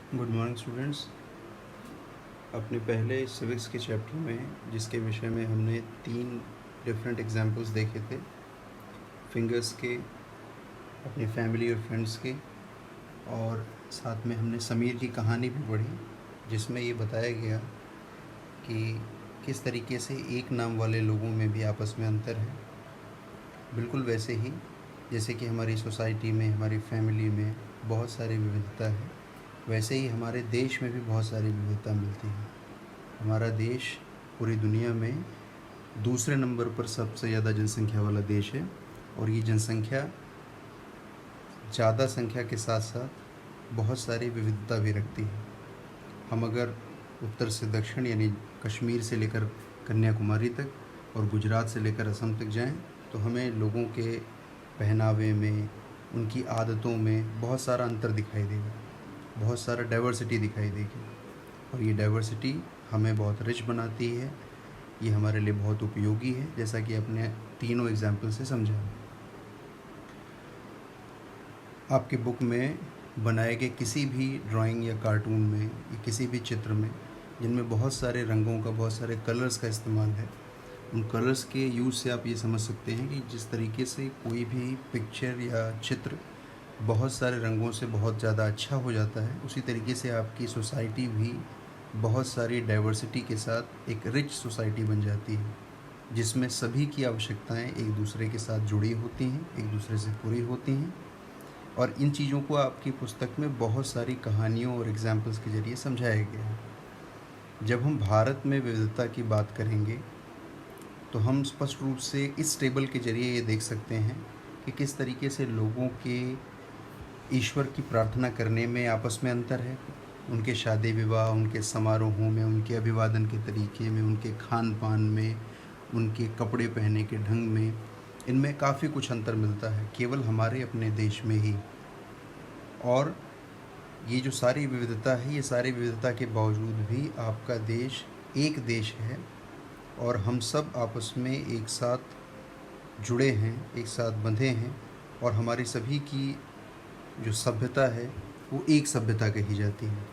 Good morning students. अपने पहले civics के चैप्टर में जिसके विषय में हमने 3 डिफरेंट एग्जाम्पल्स देखे थे, फिंगर्स के, अपनी फैमिली और फ्रेंड्स के, और साथ में हमने समीर की कहानी भी पढ़ी जिसमें ये बताया गया कि किस तरीके से एक नाम वाले लोगों में भी आपस में अंतर है। बिल्कुल वैसे ही जैसे कि हमारी सोसाइटी में, हमारी फैमिली में बहुत सारी विविधता है, वैसे ही हमारे देश में भी बहुत सारी विविधता मिलती है। हमारा देश पूरी दुनिया में दूसरे नंबर पर सबसे ज़्यादा जनसंख्या वाला देश है, और ये जनसंख्या ज़्यादा संख्या के साथ साथ बहुत सारी विविधता भी रखती है। हम अगर उत्तर से दक्षिण यानी कश्मीर से लेकर कन्याकुमारी तक और गुजरात से लेकर असम तक जाएं, तो हमें लोगों के पहनावे में, उनकी आदतों में बहुत सारा अंतर दिखाई देगा, बहुत सारा डाइवर्सिटी दिखाई देगी, और ये डाइवर्सिटी हमें बहुत रिच बनाती है। ये हमारे लिए बहुत उपयोगी है, जैसा कि अपने तीनों एग्जाम्पल से समझा। आपके बुक में बनाए गए किसी भी ड्राइंग या कार्टून में या किसी भी चित्र में जिनमें बहुत सारे रंगों का, बहुत सारे कलर्स का इस्तेमाल है, उन कलर्स के यूज़ से आप ये समझ सकते हैं कि जिस तरीके से कोई भी पिक्चर या चित्र बहुत सारे रंगों से बहुत ज़्यादा अच्छा हो जाता है, उसी तरीके से आपकी सोसाइटी भी बहुत सारी डाइवर्सिटी के साथ एक रिच सोसाइटी बन जाती है, जिसमें सभी की आवश्यकताएं एक दूसरे के साथ जुड़ी होती हैं, एक दूसरे से पूरी होती हैं। और इन चीज़ों को आपकी पुस्तक में बहुत सारी कहानियों और एग्जाम्पल्स के ज़रिए समझाया गया है। जब हम भारत में विविधता की बात करेंगे तो हम स्पष्ट रूप से इस टेबल के ज़रिए ये देख सकते हैं कि किस तरीके से लोगों के ईश्वर की प्रार्थना करने में आपस में अंतर है, उनके शादी विवाह, उनके समारोहों में, उनके अभिवादन के तरीके में, उनके खान पान में, उनके कपड़े पहनने के ढंग में, इनमें काफ़ी कुछ अंतर मिलता है केवल हमारे अपने देश में ही। और ये जो सारी विविधता है, ये सारी विविधता के बावजूद भी आपका देश एक देश है, और हम सब आपस में एक साथ जुड़े हैं, एक साथ बंधे हैं, और हमारी सभी की जो सभ्यता है वो एक सभ्यता कही जाती है।